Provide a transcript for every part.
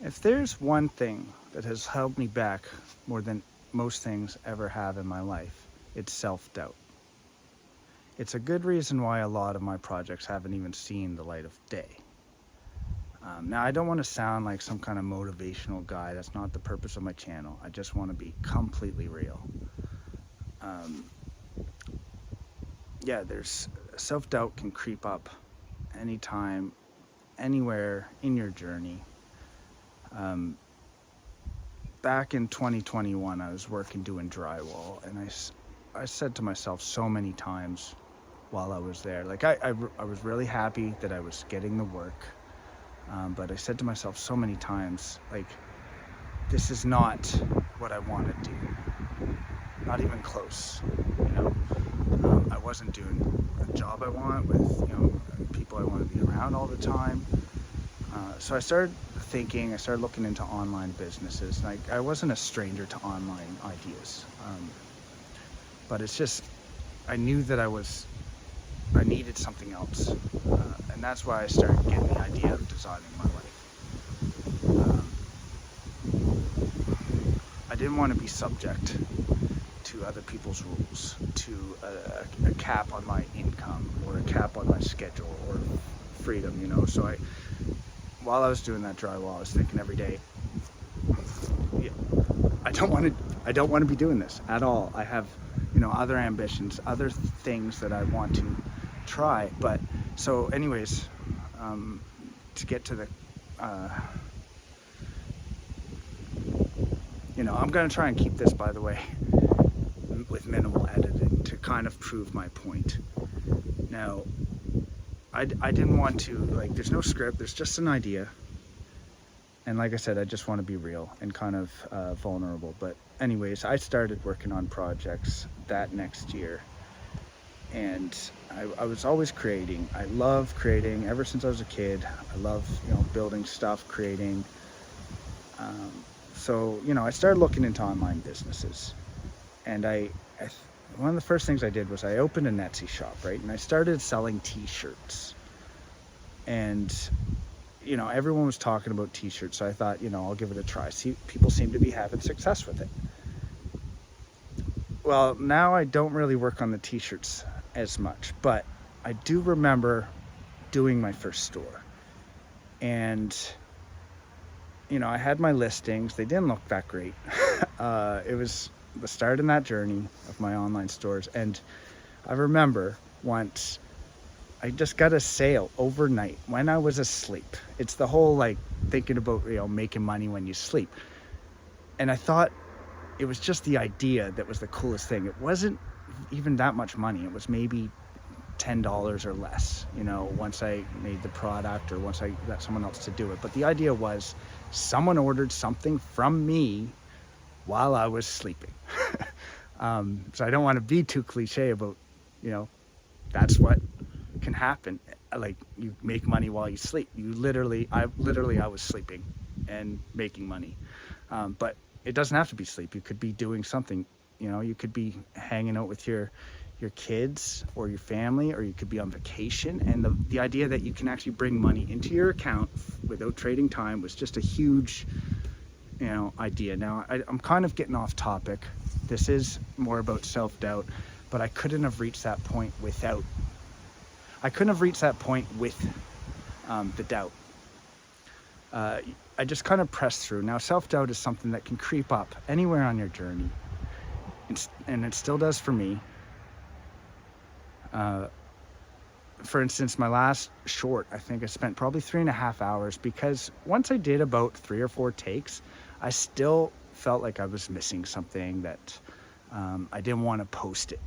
If there's one thing that has held me back more than most things ever have in my life, it's self-doubt. It's a good reason why a lot of my projects haven't even seen the light of day. Now, I don't want to sound like some kind of motivational guy. That's not the purpose of my channel. I just want to be completely real. Um, yeah, there's self-doubt can creep up anytime, anywhere in your journey. Back in 2021, I was working doing drywall, and I said to myself so many times while I was there, like I was really happy that I was getting the work, but I said to myself so many times, like, this is not what I want to do, not even close, you know. I wasn't doing a job I want with, people I want to be around all the time. So I started looking into online businesses. And I wasn't a stranger to online ideas, but it's just, I knew that I needed something else. And that's why I started getting the idea of designing my life. I didn't want to be subject to other people's rules, to a cap on my income or a cap on my schedule or freedom, So while I was doing that drywall, I was thinking every day, yeah, I don't want to be doing this at all. I have, other ambitions, other things that I want to try. But so anyways, to get to the, I'm going to try and keep this, by the way, with minimal editing to kind of prove my point. Now, I didn't want to, there's no script, there's just an idea. And like I said, I just want to be real and kind of vulnerable. But anyways, I started working on projects that next year. And I was always creating. I love creating ever since I was a kid. I love, building stuff, creating. So, I started looking into online businesses. And one of the first things I did was I opened an Etsy shop, right? And I started selling t-shirts. And, everyone was talking about t-shirts. So I thought, I'll give it a try. See, people seem to be having success with it. Well, now I don't really work on the t-shirts as much, but I do remember doing my first store. And, I had my listings. They didn't look that great. It was the start in that journey of my online stores. And I remember once I just got a sale overnight when I was asleep. It's the whole thinking about, making money when you sleep. And I thought it was just the idea that was the coolest thing. It wasn't even that much money. It was maybe $10 or less, once I made the product or once I got someone else to do it. But the idea was someone ordered something from me while I was sleeping. So I don't want to be too cliche about, that's what can happen. You make money while you sleep. I was sleeping and making money. But it doesn't have to be sleep. You could be doing something, you could be hanging out with your kids or your family, or you could be on vacation. And the idea that you can actually bring money into your account without trading time was just a huge, idea. Now, I'm kind of getting off topic. This is more about self-doubt, but I couldn't have reached that point with the doubt. I just kind of pressed through. Now, self-doubt is something that can creep up anywhere on your journey. And it still does for me. For instance, my last short, I think I spent probably 3.5 hours, because once I did about 3 or 4 takes, I still felt like I was missing something, that I didn't want to post it.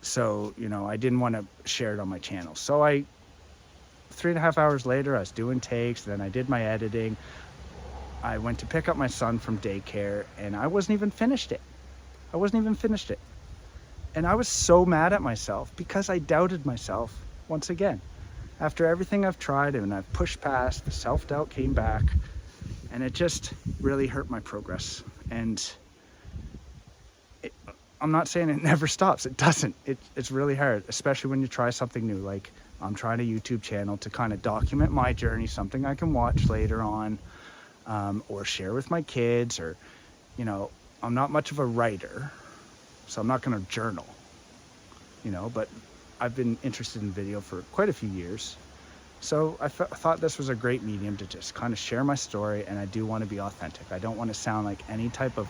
So, I didn't want to share it on my channel. So 3.5 hours later, I was doing takes, then I did my editing. I went to pick up my son from daycare, and I wasn't even finished it. And I was so mad at myself because I doubted myself once again. After everything I've tried and I've pushed past, the self-doubt came back, and it just really hurt my progress. And I'm not saying it never stops. It doesn't. It's really hard, especially when you try something new. Like, I'm trying a YouTube channel to kind of document my journey, something I can watch later on. or share with my kids, or, you know, I'm not much of a writer, so I'm not going to journal, you know, but I've been interested in video for quite a few years. So I thought this was a great medium to just kind of share my story, and I do want to be authentic. I don't want to sound like any type of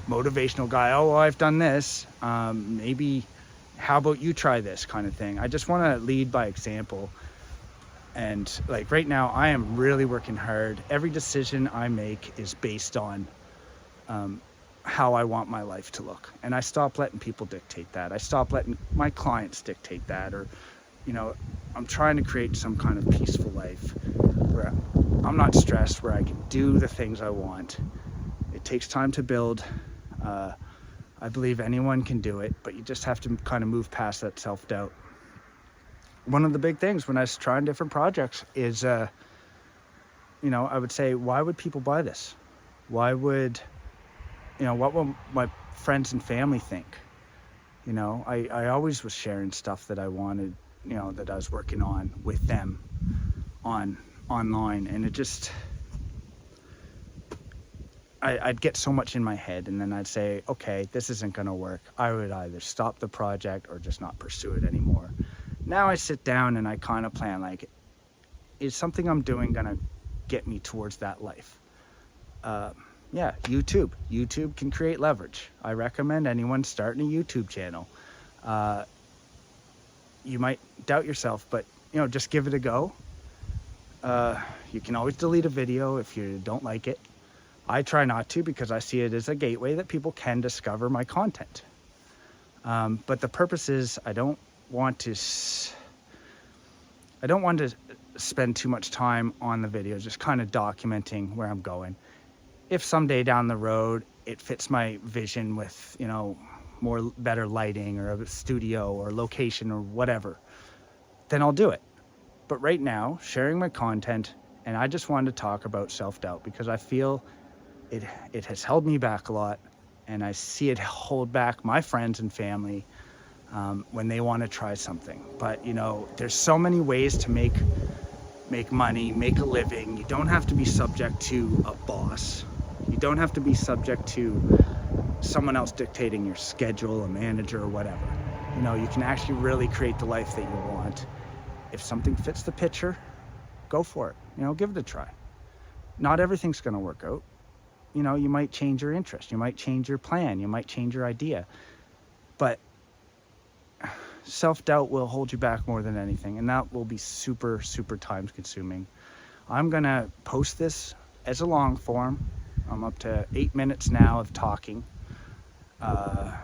motivational guy. Oh, well, I've done this. Maybe, how about you try this kind of thing? I just want to lead by example. And like right now, I am really working hard. Every decision I make is based on how I want my life to look. And I stop letting people dictate that. I stop letting my clients dictate that. Or, you know, I'm trying to create some kind of peaceful life where I'm not stressed, where I can do the things I want. It takes time to build. I believe anyone can do it, but you just have to kind of move past that self-doubt. One of the big things when I was trying different projects is, you know, I would say, why would people buy this? Why would, you know, what will my friends and family think? You know, I always was sharing stuff that I wanted, you know, that I was working on with them online, and it just, I'd get so much in my head, and then I'd say, okay, this isn't going to work. I would either stop the project or just not pursue it anymore. Now I sit down and I kind of plan, like, is something I'm doing going to get me towards that life? Yeah, YouTube. YouTube can create leverage. I recommend anyone starting a YouTube channel. You might doubt yourself, but, you know, just give it a go. You can always delete a video if you don't like it. I try not to, because I see it as a gateway that people can discover my content. But the purpose is, I don't want to spend too much time on the video, just kind of documenting where I'm going. If someday down the road it fits my vision with, you know, better lighting or a studio or location or whatever, then I'll do it. But right now, sharing my content, and I just wanted to talk about self-doubt, because I feel it has held me back a lot, and I see it hold back my friends and family when they want to try something. But, you know, there's so many ways to make money, make a living. You don't have to be subject to a boss. You don't have to be subject to someone else dictating your schedule, a manager or whatever. You know, you can actually really create the life that you want. If something fits the picture, go for it. You know, give it a try. Not everything's going to work out. You know, you might change your interest. You might change your plan. You might change your idea. But self-doubt will hold you back more than anything, and that will be super, super time consuming. I'm going to post this as a long form. I'm up to 8 minutes now of talking. I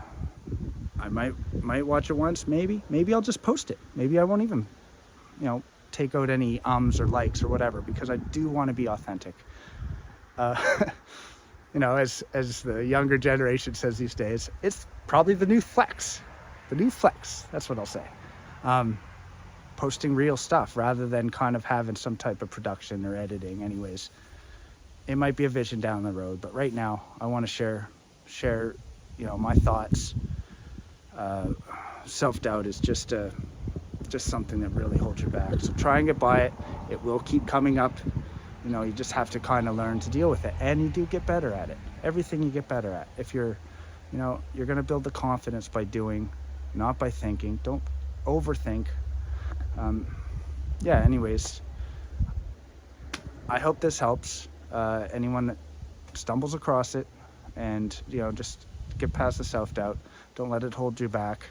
might watch it once, maybe I'll just post it. Maybe I won't even, you know, take out any ums or likes or whatever, because I do want to be authentic. You know, as the younger generation says these days, it's probably the new flex. The new flex, that's what I'll say. Posting real stuff rather than kind of having some type of production or editing. Anyways, it might be a vision down the road, but right now I want to share, you know, my thoughts. Self-doubt is just something that really holds you back. So try and get by it. It will keep coming up. You know, you just have to kind of learn to deal with it, and you do get better at it. Everything you get better at. If you're, you know, you're going to build the confidence by doing, not by thinking. Don't overthink. Yeah, anyways, I hope this helps anyone that stumbles across it, and, you know, just get past the self-doubt. Don't let it hold you back.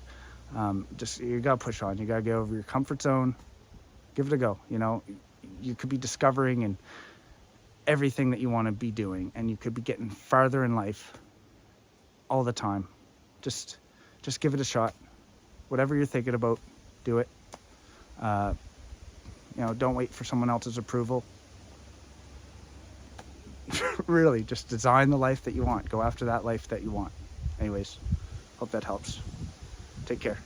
You gotta push on. You gotta get over your comfort zone. Give it a go. You know, you could be discovering and everything that you want to be doing, and you could be getting farther in life all the time. Just give it a shot. Whatever you're thinking about, do it. You know, don't wait for someone else's approval. Really, just design the life that you want. Go after that life that you want. Anyways, hope that helps. Take care.